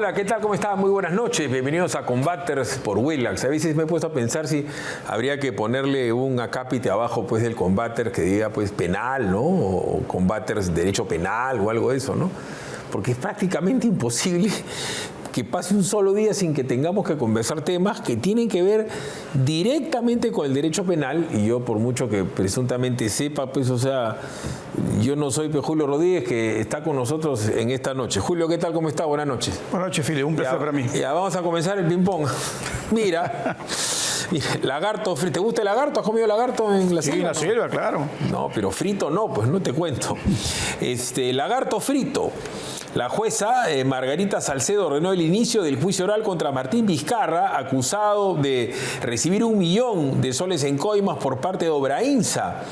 Hola, ¿qué tal? ¿Cómo están? Muy buenas noches. Bienvenidos a Combaters por Willax. A veces me he puesto a pensar si habría que ponerle un acápite abajo pues, del Combater que diga pues, penal, ¿no? O Combaters derecho penal o algo de eso, ¿no? Porque es prácticamente imposible que pase un solo día sin que tengamos que conversar temas que tienen que ver directamente con el derecho penal. Y yo, por mucho que presuntamente sepa, pues, o sea, yo no soy Julio Rodríguez, que está con nosotros en esta noche. Julio, ¿qué tal? ¿Cómo está? Buenas noches. Buenas noches, Fili. Un placer para mí. Ya, vamos a comenzar el ping-pong. Mira, lagarto frito. ¿Te gusta el lagarto? ¿Has comido lagarto en la selva? Sí, en la selva, claro. No, pero frito no, pues no te cuento. Lagarto frito. La jueza Margarita Salcedo ordenó el inicio del juicio oral contra Martín Vizcarra, acusado de recibir 1 millón de soles en coimas por parte de Obrainsa.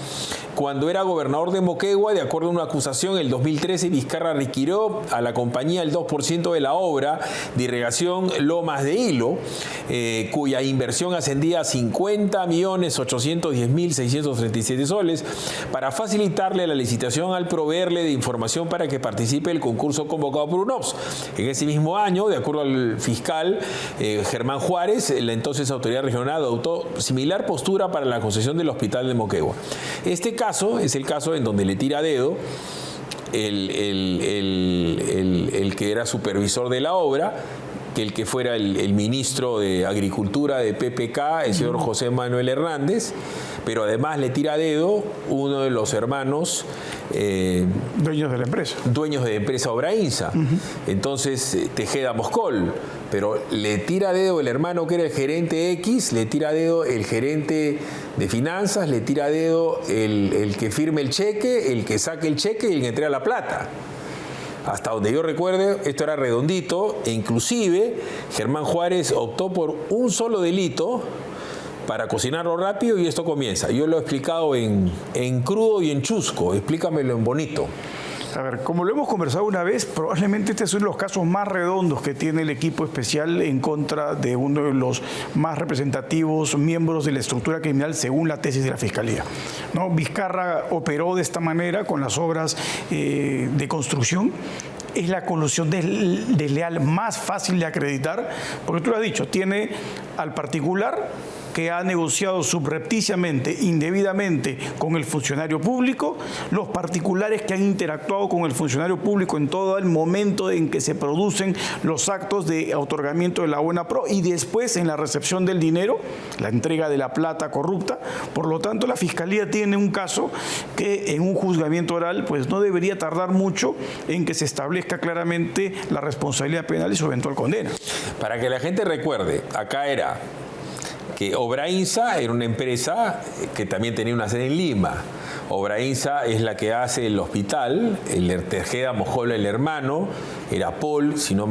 Cuando era gobernador de Moquegua, de acuerdo a una acusación, en el 2013 Vizcarra requirió a la compañía el 2% de la obra de irrigación Lomas de Hilo, cuya inversión ascendía a 50.810.637 soles, para facilitarle la licitación al proveerle de información para que participe el concurso convocado por UNOPS. En ese mismo año, de acuerdo al fiscal Germán Juárez, la entonces autoridad regional adoptó similar postura para la concesión del hospital de Moquegua. Este caso es el caso en donde le tira a dedo el que era supervisor de la obra, que el que fuera el ministro de Agricultura de PPK, el señor José Manuel Hernández, pero además le tira a dedo uno de los hermanos dueños de la empresa. Dueños de la empresa Obrainsa. Entonces, Tejeda Moscol. Pero le tira a dedo el hermano que era el gerente X, le tira a dedo el gerente de finanzas, le tira a dedo el que firme el cheque, el que saque el cheque y el que entrega la plata. Hasta donde yo recuerde, esto era redondito e inclusive Germán Juárez optó por un solo delito para cocinarlo rápido y esto comienza. Yo lo he explicado en crudo y en chusco, explícamelo en bonito. A ver, como lo hemos conversado una vez, probablemente este es uno de los casos más redondos que tiene el equipo especial en contra de uno de los más representativos miembros de la estructura criminal según la tesis de la Fiscalía, ¿no? Vizcarra operó de esta manera con las obras de construcción. Es la colusión desleal más fácil de acreditar, porque tú lo has dicho, tiene al particular que ha negociado subrepticiamente, indebidamente con el funcionario público, los particulares que han interactuado con el funcionario público en todo el momento en que se producen los actos de otorgamiento de la buena pro y después en la recepción del dinero, la entrega de la plata corrupta. Por lo tanto, la Fiscalía tiene un caso que en un juzgamiento oral pues no debería tardar mucho en que se establezca claramente la responsabilidad penal y su eventual condena. Para que la gente recuerde, acá era que Obrainsa era una empresa que también tenía una sede en Lima. Obrainsa es la que hace el hospital, el Tejeda Moscol, el hermano, era Paul, si mal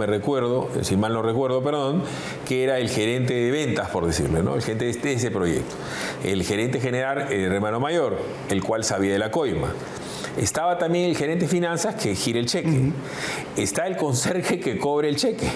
no recuerdo, perdón, que era el gerente de ventas, por decirlo, ¿no? El gerente de ese proyecto. El gerente general, el hermano mayor, el cual sabía de la coima. Estaba también el gerente de finanzas que gira el cheque. Está el conserje que cobre el cheque.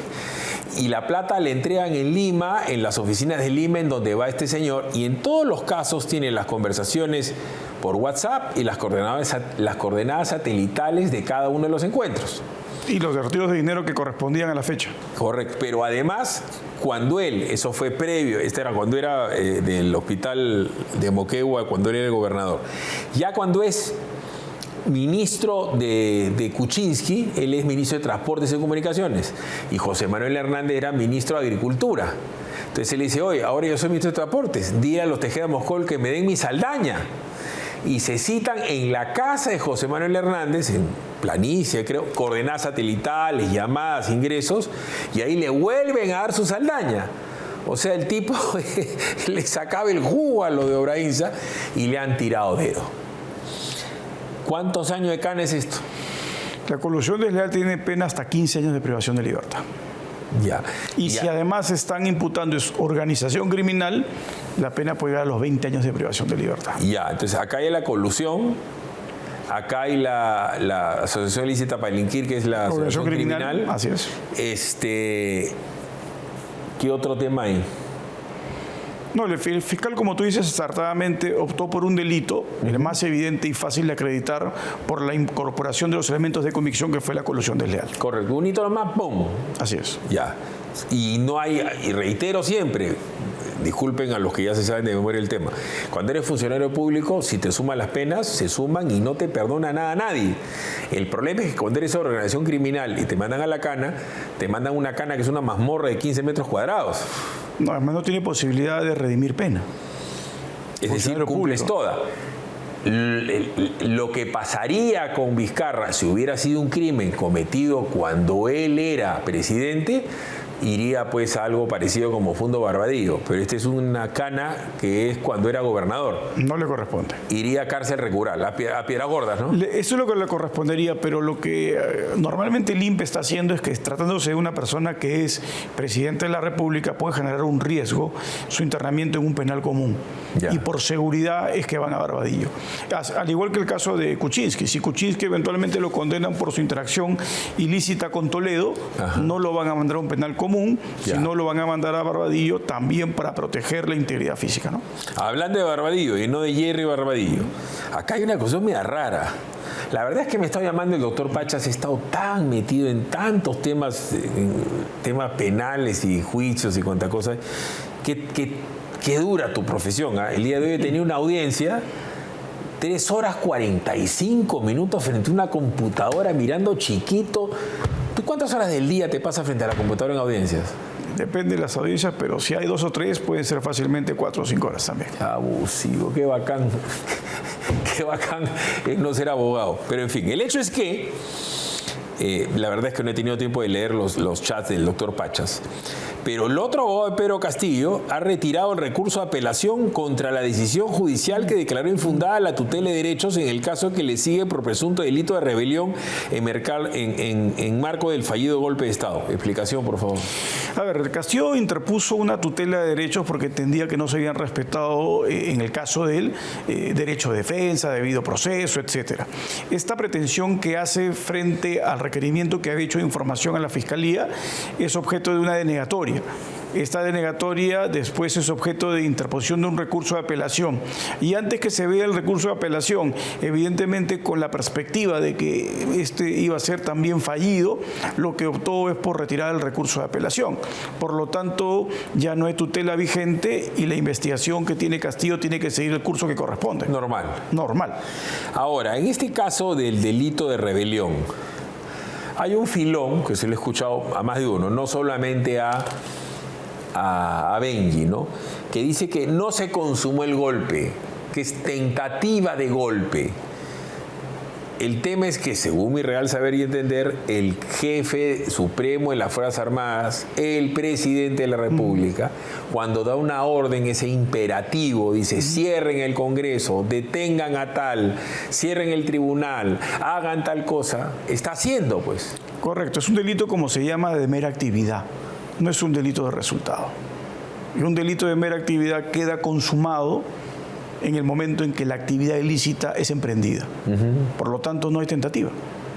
Y la plata le entregan en Lima, en las oficinas de Lima, en donde va este señor. Y en todos los casos tiene las conversaciones por WhatsApp y las coordenadas satelitales de cada uno de los encuentros. Y los retiros de dinero que correspondían a la fecha. Correcto. Pero además, cuando eso fue previo, cuando era del hospital de Moquegua, cuando él era el gobernador. Ya cuando es ministro de Kuczynski, él es ministro de Transportes y Comunicaciones, y José Manuel Hernández era ministro de Agricultura. Entonces él dice, oye, ahora yo soy ministro de Transportes, dile a los Tejeda Moscol que me den mi saldaña. Y se citan en la casa de José Manuel Hernández, en Planicie, creo, coordenadas satelitales, llamadas, ingresos, y ahí le vuelven a dar su saldaña. O sea, el tipo le sacaba el jugo a lo de Obrainsa y le han tirado dedo. ¿Cuántos años de cana es esto? La colusión desleal tiene pena hasta 15 años de privación de libertad. Ya. Y si además están imputando es organización criminal, la pena puede llegar a los 20 años de privación de libertad. Ya, entonces acá hay la colusión, acá hay la asociación ilícita para delinquir, que es la asociación criminal. Así es. ¿Qué otro tema hay? No, el fiscal, como tú dices, acertadamente optó por un delito, el más evidente y fácil de acreditar por la incorporación de los elementos de convicción que fue la colusión desleal. Correcto, un hito nomás, ¡pum! Así es. Ya. Y no hay, y reitero siempre, disculpen a los que ya se saben de memoria el tema, cuando eres funcionario público, si te suman las penas, se suman y no te perdona nada a nadie. El problema es que cuando eres organización criminal y te mandan a la cana, te mandan una cana que es una mazmorra de 15 metros cuadrados. No, además no tiene posibilidad de redimir pena. Es decir, cumples toda. Lo que pasaría con Vizcarra si hubiera sido un crimen cometido cuando él era presidente, iría pues a algo parecido como Fundo Barbadillo, pero esta es una cana que es cuando era gobernador. No le corresponde. Iría a cárcel regular, a Piedras Gordas, ¿no? Eso es lo que le correspondería, pero lo que normalmente el INPE está haciendo es que, tratándose de una persona que es presidente de la República, puede generar un riesgo su internamiento en un penal común. Ya. Y por seguridad es que van a Barbadillo. Al igual que el caso de Kuczynski. Si Kuczynski eventualmente lo condenan por su interacción ilícita con Toledo, ajá, no lo van a mandar a un penal común, sino lo van a mandar a Barbadillo también para proteger la integridad física, ¿no? Hablando de Barbadillo y no de Jerry Barbadillo, acá hay una cosa muy rara. La verdad es que me está llamando el doctor Pachas, he estado tan metido en tantos temas penales y juicios y cuantas cosas, que dura tu profesión, ¿eh? El día de hoy he tenido una audiencia 3 horas 45 minutos frente a una computadora mirando chiquito. ¿Tú cuántas horas del día te pasas frente a la computadora en audiencias? Depende de las audiencias, pero si hay 2 o 3, pueden ser fácilmente 4 o 5 horas también. Abusivo, qué bacán. Qué bacán no ser abogado. Pero en fin, el hecho es que la verdad es que no he tenido tiempo de leer los chats del doctor Pachas. Pero el otro abogado de Pedro Castillo ha retirado el recurso de apelación contra la decisión judicial que declaró infundada la tutela de derechos en el caso que le sigue por presunto delito de rebelión en marco del fallido golpe de Estado. Explicación, por favor. A ver, Castillo interpuso una tutela de derechos porque entendía que no se habían respetado, en el caso de él, derecho de defensa, debido proceso, etcétera. Esta pretensión que hace frente al requerimiento que había hecho de información a la Fiscalía es objeto de una denegatoria. Esta denegatoria después es objeto de interposición de un recurso de apelación. Y antes que se vea el recurso de apelación, evidentemente con la perspectiva de que este iba a ser también fallido, lo que optó es por retirar el recurso de apelación. Por lo tanto, ya no hay tutela vigente y la investigación que tiene Castillo tiene que seguir el curso que corresponde. Normal. Normal. Ahora, en este caso del delito de rebelión, hay un filón que se lo he escuchado a más de uno, no solamente a Benji, ¿no? Que dice que no se consumó el golpe, que es tentativa de golpe. El tema es que, según mi real saber y entender, el jefe supremo de las Fuerzas Armadas, el presidente de la República, cuando da una orden, ese imperativo, dice, cierren el Congreso, detengan a tal, cierren el tribunal, hagan tal cosa, está haciendo, pues. Correcto, es un delito, como se llama, de mera actividad, no es un delito de resultado. Y un delito de mera actividad queda consumado en el momento en que la actividad ilícita es emprendida. Por lo tanto, no hay tentativa.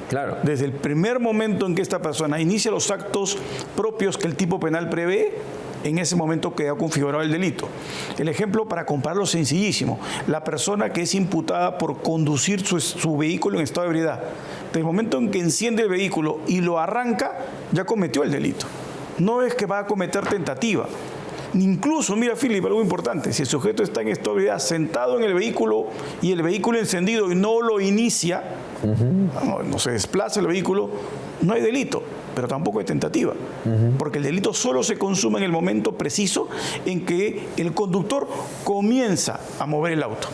Claro. Desde el primer momento en que esta persona inicia los actos propios que el tipo penal prevé, en ese momento queda configurado el delito. El ejemplo para compararlo es sencillísimo. La persona que es imputada por conducir su vehículo en estado de ebriedad, desde el momento en que enciende el vehículo y lo arranca, ya cometió el delito. No es que va a cometer tentativa. Incluso, mira, Philip, algo importante, si el sujeto está en estado de ebriedad sentado en el vehículo y el vehículo encendido y no lo inicia, no se desplaza el vehículo, no hay delito, pero tampoco hay tentativa, porque el delito solo se consume en el momento preciso en que el conductor comienza a mover el auto.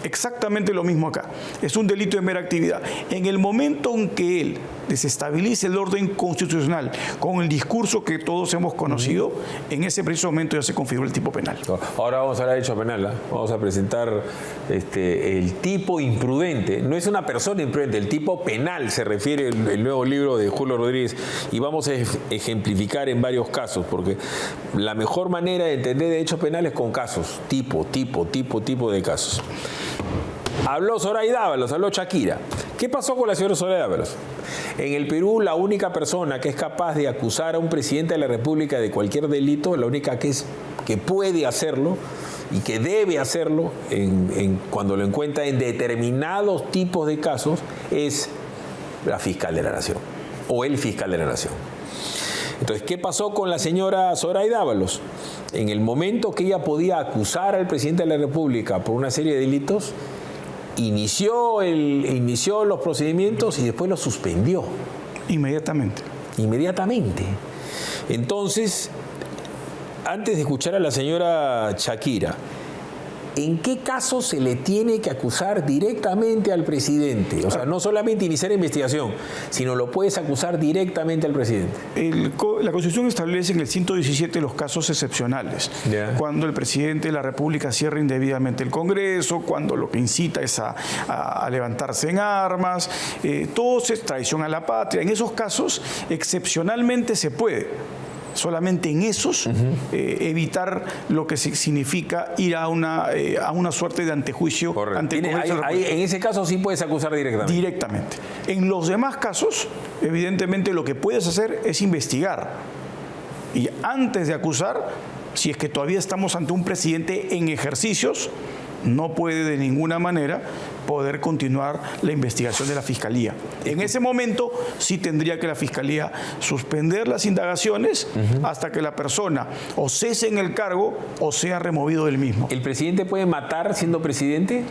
Exactamente lo mismo acá. Es un delito de mera actividad. En el momento en que él desestabilice el orden constitucional con el discurso que todos hemos conocido, en ese preciso momento ya se configura el tipo penal. Ahora vamos a hablar de hecho penal, ¿eh? Vamos a presentar el tipo imprudente. No es una persona imprudente, el tipo penal se refiere el nuevo libro de Julio Rodríguez, y vamos a ejemplificar en varios casos, porque la mejor manera de entender de hecho penal es con casos, tipo de casos. Habló Zoraida Ábalos, habló Shakira. ¿Qué pasó con la señora Zoraida Ábalos? En el Perú, la única persona que es capaz de acusar a un presidente de la República de cualquier delito, la única que es que puede hacerlo y que debe hacerlo cuando lo encuentra en determinados tipos de casos es la fiscal de la Nación o el fiscal de la Nación. Entonces, ¿qué pasó con la señora Zoraida Ábalos? En el momento que ella podía acusar al presidente de la República por una serie de delitos, inició los procedimientos y después los suspendió. Inmediatamente. Entonces, antes de escuchar a la señora Shakira, ¿en qué caso se le tiene que acusar directamente al presidente? O sea, no solamente iniciar investigación, sino lo puedes acusar directamente al presidente. La Constitución establece en el 117 los casos excepcionales. Cuando el presidente de la República cierra indebidamente el Congreso, cuando lo que incita es a levantarse en armas, todo es traición a la patria. En esos casos, excepcionalmente se puede. Solamente en esos evitar lo que significa ir a una suerte de antejuicio. Ante el Congreso. En ese caso sí puedes acusar directamente. Directamente. En los demás casos, evidentemente lo que puedes hacer es investigar. Y antes de acusar, si es que todavía estamos ante un presidente en ejercicios, no puede de ninguna manera poder continuar la investigación de la Fiscalía. En ese momento sí tendría que la Fiscalía suspender las indagaciones hasta que la persona o cese en el cargo o sea removido del mismo. ¿El presidente puede matar siendo presidente?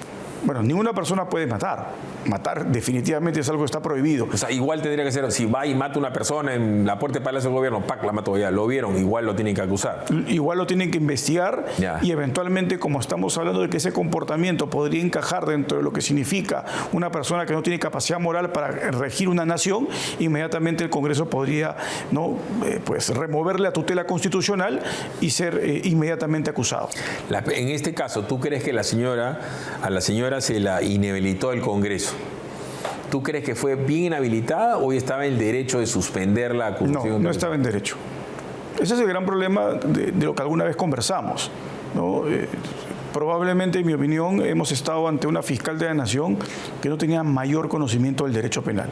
Bueno, ninguna persona puede matar. Matar definitivamente es algo que está prohibido. O sea, igual tendría que ser, si va y mata a una persona en la puerta del Palacio del Gobierno, ¡pac!, la mató ya, lo vieron, igual lo tienen que acusar. Igual lo tienen que investigar y eventualmente, como estamos hablando de que ese comportamiento podría encajar dentro de lo que significa una persona que no tiene capacidad moral para regir una nación, inmediatamente el Congreso podría pues removerle la tutela constitucional y ser inmediatamente acusado. En este caso, ¿tú crees que a la señora se la inhabilitó el Congreso? ¿Tú crees que fue bien inhabilitada o estaba en el derecho de suspender la acusación? No estaba en derecho. Ese es el gran problema de lo que alguna vez conversamos, ¿no? Probablemente, en mi opinión, hemos estado ante una fiscal de la Nación que no tenía mayor conocimiento del derecho penal.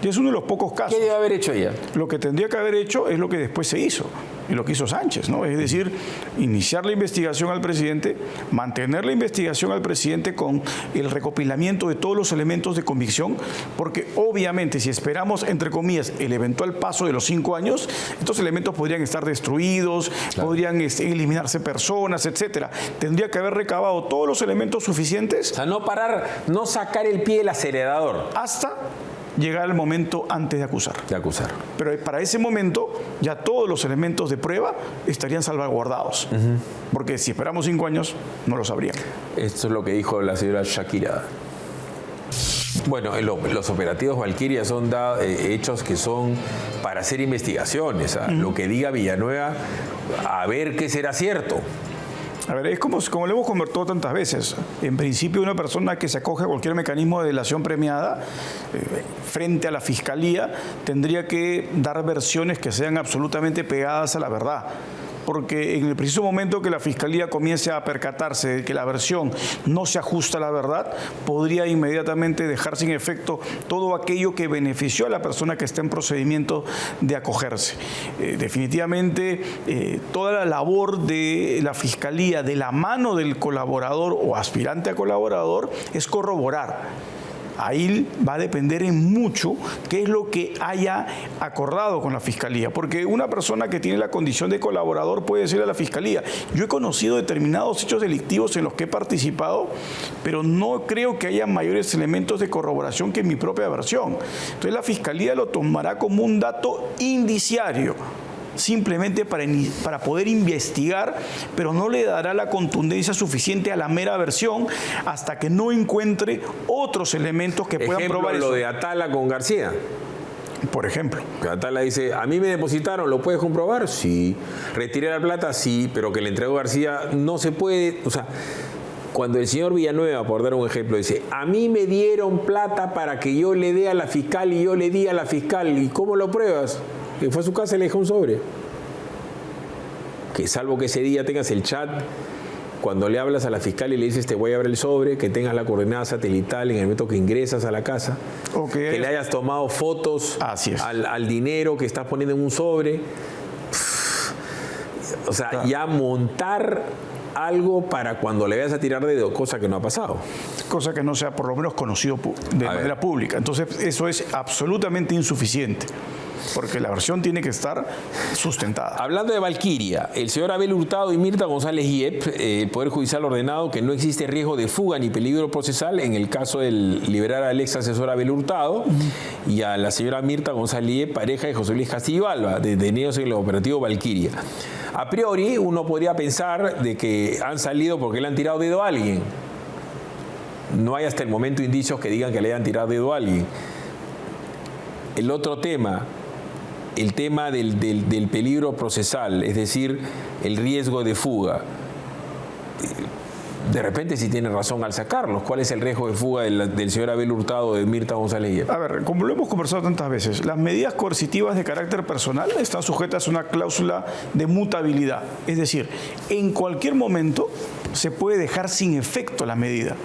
Y es uno de los pocos casos. ¿Qué debe haber hecho ella? Lo que tendría que haber hecho es lo que después se hizo, y lo que hizo Sánchez, ¿no? Es decir, iniciar la investigación al presidente, mantener la investigación al presidente con el recopilamiento de todos los elementos de convicción, porque obviamente si esperamos, entre comillas, el eventual paso de los 5 años, estos elementos podrían estar destruidos, podrían eliminarse personas, etcétera. Tendría que haber recabado todos los elementos suficientes. O sea, no sacar el pie del acelerador. Hasta llegar al momento antes de acusar. Pero para ese momento ya todos los elementos de prueba estarían salvaguardados. Porque si esperamos 5 años, no lo sabrían. Esto es lo que dijo la señora Shakira. Bueno, los operativos Valquiria son hechos que son para hacer investigaciones. Lo que diga Villanueva, a ver qué será cierto. A ver, es como lo hemos conversado tantas veces. En principio, una persona que se acoge a cualquier mecanismo de delación premiada frente a la Fiscalía tendría que dar versiones que sean absolutamente pegadas a la verdad. Porque en el preciso momento que la Fiscalía comience a percatarse de que la versión no se ajusta a la verdad, podría inmediatamente dejar sin efecto todo aquello que benefició a la persona que está en procedimiento de acogerse. Definitivamente, toda la labor de la Fiscalía de la mano del colaborador o aspirante a colaborador es corroborar. Ahí va a depender en mucho qué es lo que haya acordado con la Fiscalía, porque una persona que tiene la condición de colaborador puede decirle a la Fiscalía: yo he conocido determinados hechos delictivos en los que he participado, pero no creo que haya mayores elementos de corroboración que mi propia versión. Entonces la Fiscalía lo tomará como un dato indiciario, simplemente para poder investigar, pero no le dará la contundencia suficiente a la mera versión hasta que no encuentre otros elementos que puedan probar eso. Lo de Atala con García. Por ejemplo. Atala dice: a mí me depositaron, ¿lo puedes comprobar? Sí. ¿Retiré la plata? Sí, pero que le entregó García no se puede. O sea, cuando el señor Villanueva, por dar un ejemplo, dice: a mí me dieron plata para que yo le dé a la fiscal y yo le di a la fiscal, ¿y cómo lo pruebas? Que fue a su casa y le dejó un sobre. Que salvo que ese día tengas el chat, cuando le hablas a la fiscal y le dices: te voy a abrir el sobre, que tengas la coordenada satelital en el momento que ingresas a la casa, que le hayas tomado fotos al dinero que estás poniendo en un sobre. O sea, ya montar algo para cuando le vayas a tirar dedo, cosa que no ha pasado. Cosa que no sea por lo menos conocido de manera pública. Entonces, eso es absolutamente insuficiente, porque la versión tiene que estar sustentada. Hablando de Valquiria, el señor Abel Hurtado y Mirta González Yep, el Poder Judicial ha ordenado que no existe riesgo de fuga ni peligro procesal en el caso de liberar al ex asesor Abel Hurtado y a la señora Mirta González Yep, pareja de José Luis Castillo Alba, detenidos en el operativo Valquiria. A priori, uno podría pensar de que han salido porque le han tirado dedo a alguien. No hay hasta el momento indicios que digan que le hayan tirado dedo a alguien. El otro tema, el tema del peligro procesal, es decir, el riesgo de fuga. De repente sí tiene razón al sacarlos. ¿Cuál es el riesgo de fuga del señor Abel Hurtado, de Mirta González Yep? A ver, como lo hemos conversado tantas veces, las medidas coercitivas de carácter personal están sujetas a una cláusula de mutabilidad. Es decir, en cualquier momento se puede dejar sin efecto la medida.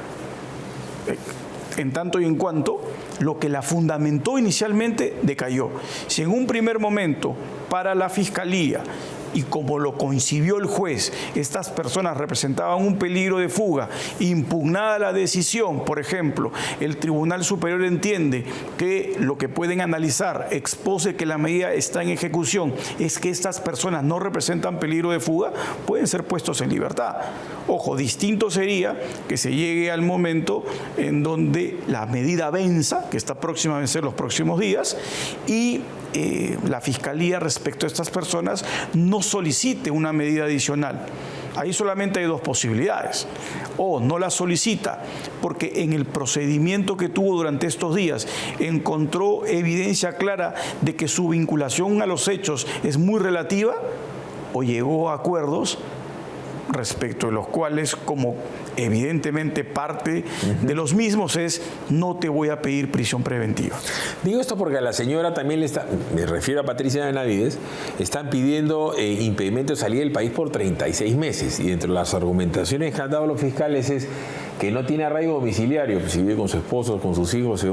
En tanto y en cuanto lo que la fundamentó inicialmente decayó. Si en un primer momento para la Fiscalía, y como lo concibió el juez, estas personas representaban un peligro de fuga, impugnada la decisión, por ejemplo, el Tribunal Superior entiende que lo que pueden analizar, expose que la medida está en ejecución, es que estas personas no representan peligro de fuga, pueden ser puestos en libertad. Ojo, distinto sería que se llegue al momento en donde la medida venza, que está próxima a vencer los próximos días, y la Fiscalía respecto a estas personas no solicite una medida adicional. Ahí solamente hay dos posibilidades. O no la solicita porque en el procedimiento que tuvo durante estos días encontró evidencia clara de que su vinculación a los hechos es muy relativa, o llegó a acuerdos respecto de los cuales, como evidentemente parte de los mismos, es no te voy a pedir prisión preventiva. Digo esto porque a la señora también me refiero a Patricia Benavides, están pidiendo impedimento de salir del país por 36 meses. Y entre las argumentaciones que han dado los fiscales es que no tiene arraigo domiciliario, pues si vive con su esposo, con sus hijos en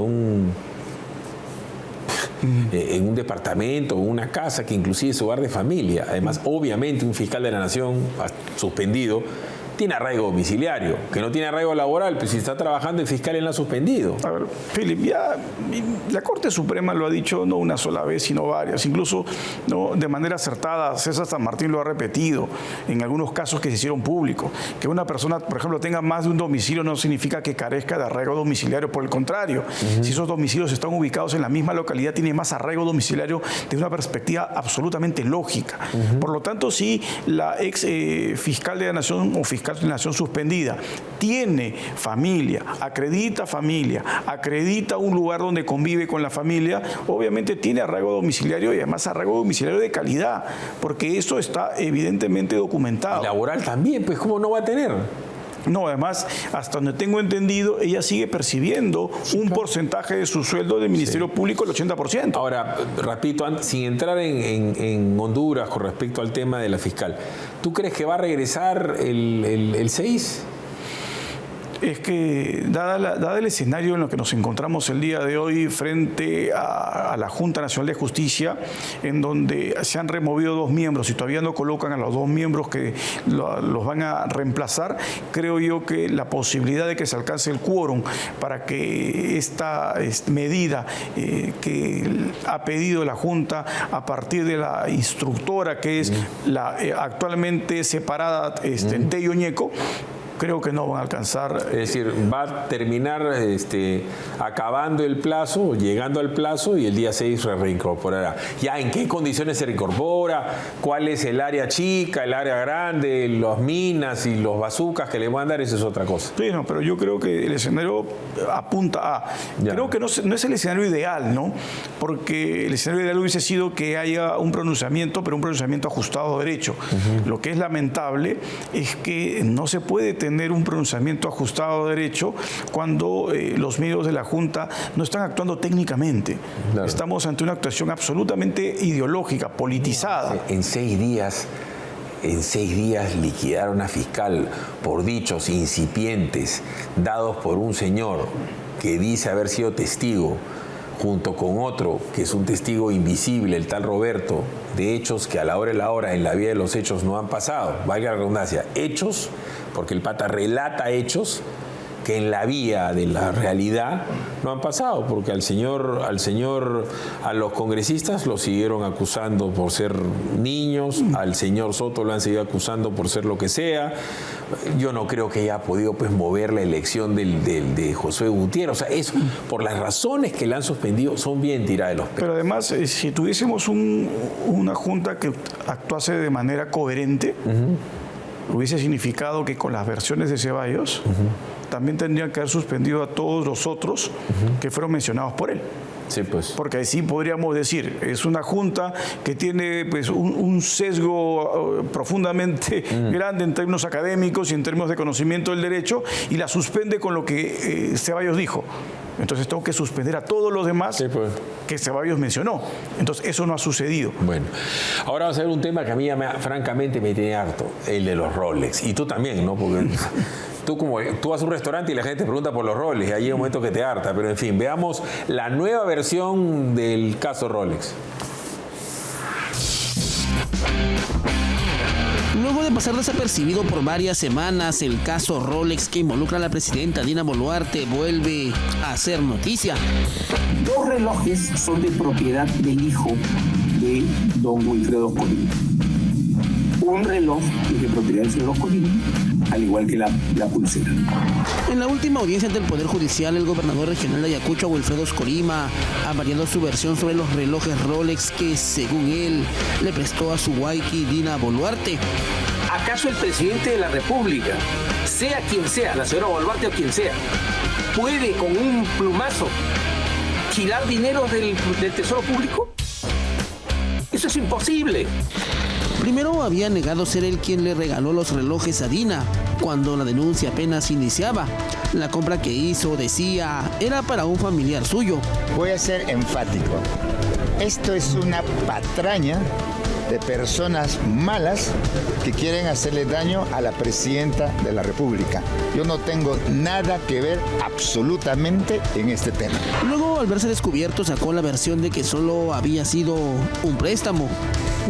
un departamento o una casa que inclusive es su hogar de familia. Además, obviamente, un fiscal de la Nación suspendido tiene arraigo domiciliario, que no tiene arraigo laboral, pues si está trabajando el fiscal él lo ha suspendido. A ver, Philip, ya la Corte Suprema lo ha dicho no una sola vez, sino varias, incluso no de manera acertada. César San Martín lo ha repetido en algunos casos que se hicieron públicos. Que una persona, por ejemplo, tenga más de un domicilio no significa que carezca de arraigo domiciliario, por el contrario. Si esos domicilios están ubicados en la misma localidad, tiene más arraigo domiciliario de una perspectiva absolutamente lógica. Por lo tanto, si la ex fiscal de la Nación o fiscal de la Nación suspendida tiene familia, acredita un lugar donde convive con la familia, obviamente tiene arraigo domiciliario y además arraigo domiciliario de calidad, porque eso está evidentemente documentado. Y laboral también, pues ¿cómo no va a tener? No, además, hasta donde tengo entendido, ella sigue percibiendo un porcentaje de su sueldo del Ministerio Público, el 80%. Ahora, repito, sin entrar en Honduras con respecto al tema de la fiscal, ¿tú crees que va a regresar el 6? Es que, dada el escenario en el que nos encontramos el día de hoy frente a la Junta Nacional de Justicia, en donde se han removido 2 miembros y todavía no colocan a los 2 miembros que los van a reemplazar, creo yo que la posibilidad de que se alcance el quórum para que esta medida que ha pedido la Junta a partir de la instructora, que es la actualmente separada Tello Ñeco, creo que no van a alcanzar. Es decir, va a terminar acabando el plazo, llegando al plazo, y el día 6 se reincorporará. ¿Ya en qué condiciones se reincorpora? ¿Cuál es el área chica, el área grande, las minas y los bazucas que le van a dar? Eso es otra cosa. Sí, no, pero yo creo que el escenario apunta a... Ya. Creo que no es el escenario ideal, ¿no? Porque el escenario ideal hubiese sido que haya un pronunciamiento, pero un pronunciamiento ajustado a derecho. Lo que es lamentable es que no se puede tener un pronunciamiento ajustado a derecho cuando los miembros de la Junta no están actuando técnicamente. Claro. Estamos ante una actuación absolutamente ideológica, politizada. En 6 días liquidaron a fiscal por dichos incipientes dados por un señor que dice haber sido testigo, junto con otro que es un testigo invisible, el tal Roberto, de hechos que a la hora de la hora en la vía de los hechos no han pasado, valga la redundancia, hechos, porque el pata relata hechos que en la vía de la realidad no han pasado, porque a los congresistas lo siguieron acusando por ser niños, al señor Soto lo han seguido acusando por ser lo que sea. Yo no creo que haya podido pues mover la elección de Josué Gutiérrez. O sea, eso, por las razones que le han suspendido, son bien tiradas de los pelos. Pero además, si tuviésemos una junta que actuase de manera coherente, hubiese significado que con las versiones de Ceballos también tendrían que haber suspendido a todos los otros que fueron mencionados por él. Sí, pues. Porque así podríamos decir, es una junta que tiene pues, un sesgo profundamente grande en términos académicos y en términos de conocimiento del derecho, y la suspende con lo que Ceballos dijo. Entonces tengo que suspender a todos los demás que Ceballos mencionó. Entonces eso no ha sucedido. Bueno, ahora vamos a ver un tema que a mí francamente me tiene harto, el de los Rolex. Y tú también, ¿no? Porque tú vas a un restaurante y la gente te pregunta por los Rolex, y ahí hay un momento que te harta. Pero en fin, veamos la nueva versión del caso Rolex. Luego de pasar desapercibido por varias semanas, el caso Rolex que involucra a la presidenta Dina Boluarte vuelve a hacer noticia. 2 relojes son de propiedad del hijo de don Wilfredo Oscorima. Un reloj es de propiedad del señor Oscorima, al igual que la pulsera. En la última audiencia ante el Poder Judicial, el gobernador regional de Ayacucho, Wilfredo Oscorima, ha variado su versión sobre los relojes Rolex que, según él, le prestó a su waiqui Dina Boluarte. ¿Acaso el presidente de la República, sea quien sea, la señora Boluarte o quien sea, puede con un plumazo girar dinero del Tesoro Público? Eso es imposible. Primero había negado ser él quien le regaló los relojes a Dina, cuando la denuncia apenas iniciaba. La compra que hizo, decía, era para un familiar suyo. Voy a ser enfático. Esto es una patraña de personas malas que quieren hacerle daño a la presidenta de la República. Yo no tengo nada que ver absolutamente en este tema. Luego, al verse descubierto, sacó la versión de que solo había sido un préstamo.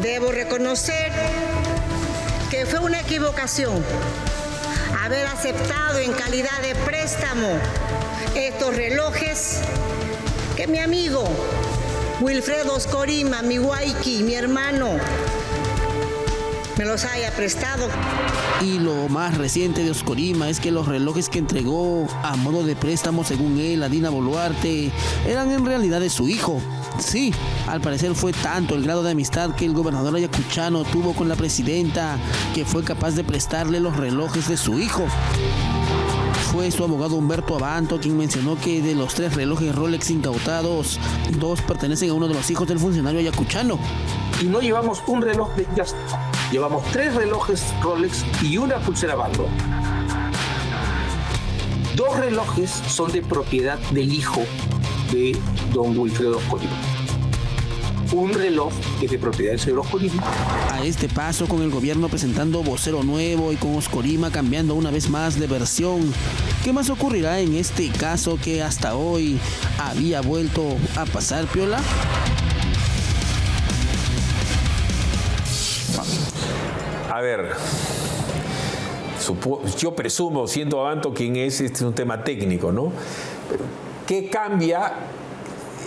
Debo reconocer que fue una equivocación haber aceptado en calidad de préstamo estos relojes que mi amigo Wilfredo Oscorima, mi waiqui, mi hermano, me los haya prestado. Y lo más reciente de Oscorima es que los relojes que entregó a modo de préstamo, según él, a Dina Boluarte, eran en realidad de su hijo. Sí, al parecer fue tanto el grado de amistad que el gobernador ayacuchano tuvo con la presidenta que fue capaz de prestarle los relojes de su hijo. Fue su abogado Humberto Abanto quien mencionó que de los 3 relojes Rolex incautados, 2 pertenecen a uno de los hijos del funcionario ayacuchano. Y no llevamos un reloj de Just, llevamos 3 relojes Rolex y una pulsera Bando. 2 relojes son de propiedad del hijo de don Wilfredo Oscorima. Un reloj que es de propiedad del señor Oscorima. A este paso, con el gobierno presentando vocero nuevo y con Oscorima cambiando una vez más de versión, ¿qué más ocurrirá en este caso que hasta hoy había vuelto a pasar piola? A ver, yo presumo, siendo Abanto quien es, este es un tema técnico, ¿no? ¿Qué cambia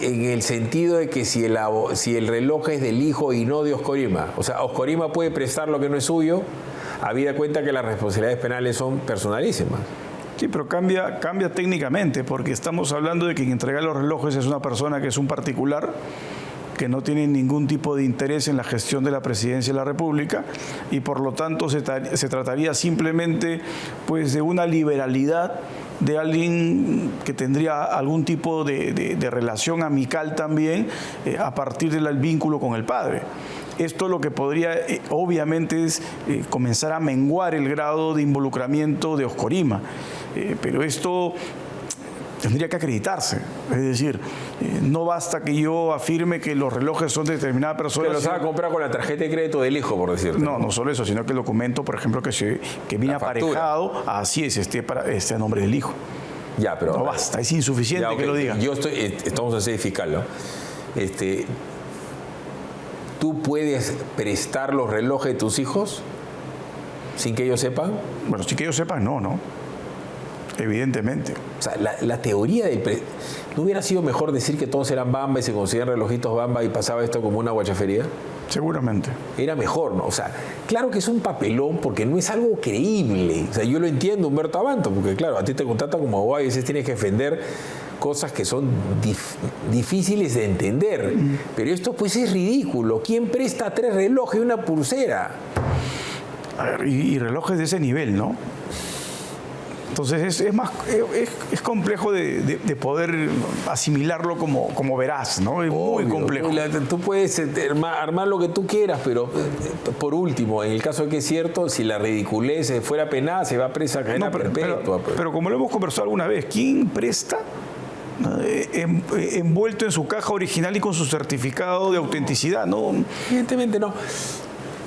en el sentido de que si el reloj es del hijo y no de Oscorima? O sea, Oscorima puede prestar lo que no es suyo, habida cuenta que las responsabilidades penales son personalísimas. Sí, pero cambia técnicamente, porque estamos hablando de que quien entrega los relojes es una persona que es un particular, que no tiene ningún tipo de interés en la gestión de la presidencia de la República, y por lo tanto se trataría simplemente pues, de una liberalidad de alguien que tendría algún tipo de relación amical también a partir del vínculo con el padre. Esto lo que podría, obviamente, es comenzar a menguar el grado de involucramiento de Oscorima. Pero esto tendría que acreditarse. Es decir, no basta que yo afirme que los relojes son de determinada persona. Que los haga comprar con la tarjeta de crédito del hijo, por decirte. No solo eso, sino que el documento, por ejemplo, que viene aparejado, así es, esté a nombre del hijo. Ya, pero No basta, es insuficiente ya, okay, que lo digan. Estamos en sede fiscal, ¿no? ¿Tú puedes prestar los relojes de tus hijos sin que ellos sepan? Bueno, sin que ellos sepan, no. Evidentemente. O sea, la teoría del... ¿No hubiera sido mejor decir que todos eran Bamba y se consideran relojitos Bamba y pasaba esto como una guachafería? Seguramente. Era mejor, ¿no? O sea, claro que es un papelón porque no es algo creíble. O sea, yo lo entiendo, Humberto Abanto, porque claro, a ti te contratan como abogado y a veces tienes que defender cosas que son difíciles de entender. Pero esto pues es ridículo. ¿Quién presta 3 relojes y una pulsera? A ver, y relojes de ese nivel, ¿no? Entonces es complejo de poder asimilarlo como verás, ¿no? Es muy complejo. Tú puedes armar lo que tú quieras, pero por último, en el caso de que es cierto, si la ridiculez fuera penada, se va presa a cadena perpetua. Pero como lo hemos conversado alguna vez, ¿quién presta envuelto en su caja original y con su certificado de autenticidad? No. Evidentemente no.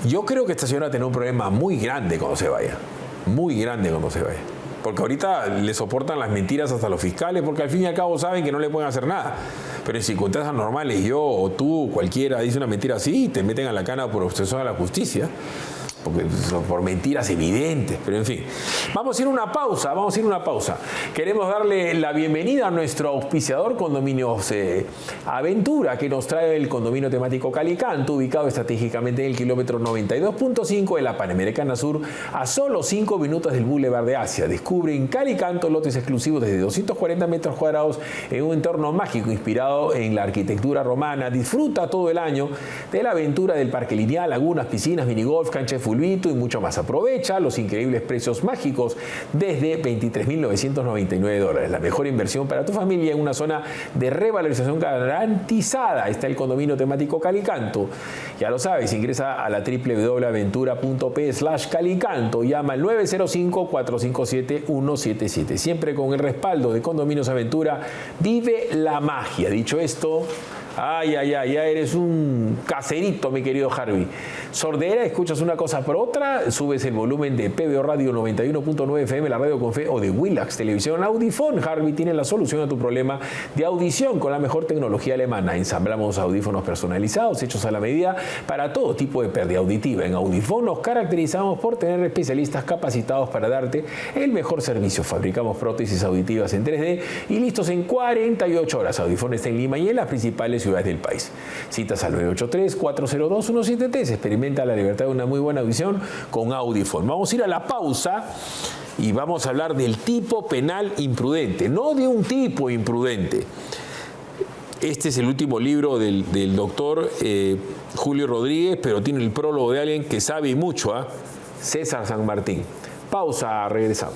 Yo creo que esta señora tiene un problema muy grande cuando se vaya. Muy grande cuando se vaya. Porque ahorita le soportan las mentiras hasta los fiscales, porque al fin y al cabo saben que no le pueden hacer nada. Pero en circunstancias normales, yo o tú, cualquiera, dice una mentira así, te meten a la cana por obstrucción a la justicia. Porque por mentiras evidentes, pero en fin. Vamos a ir a una pausa, Queremos darle la bienvenida a nuestro auspiciador Condominios Aventura, que nos trae el condominio temático Calicanto, ubicado estratégicamente en el kilómetro 92.5 de la Panamericana Sur, a solo 5 minutos del Boulevard de Asia. Descubre en Calicanto lotes exclusivos desde 240 metros cuadrados en un entorno mágico inspirado en la arquitectura romana. Disfruta todo el año de la aventura del parque lineal, lagunas, piscinas, minigolf, cancha de fulbito y mucho más. Aprovecha los increíbles precios mágicos desde $23.999. La mejor inversión para tu familia en una zona de revalorización garantizada. Está el condominio temático Calicanto. Ya lo sabes, ingresa a la www.aventura.p/Calicanto. Llama al 905-457-177. Siempre con el respaldo de Condominios Aventura. Vive la magia. Dicho esto... ya eres un caserito, mi querido Harvey. Sordera, escuchas una cosa por otra, subes el volumen de PBO Radio 91.9 FM, la radio con fe, o de Willax Televisión Audifón. Harvey tiene la solución a tu problema de audición con la mejor tecnología alemana. Ensamblamos audífonos personalizados, hechos a la medida para todo tipo de pérdida auditiva. En Audifón nos caracterizamos por tener especialistas capacitados para darte el mejor servicio. Fabricamos prótesis auditivas en 3D y listos en 48 horas. Audifón está en Lima y en las principales ciudades del país. Citas al 983-402-173. Experimenta la libertad de una muy buena audición con Audifón. Vamos a ir a la pausa y vamos a hablar del tipo penal imprudente, no de un tipo imprudente. Este es el último libro del doctor Julio Rodríguez, pero tiene el prólogo de alguien que sabe mucho, César San Martín. Pausa, regresamos.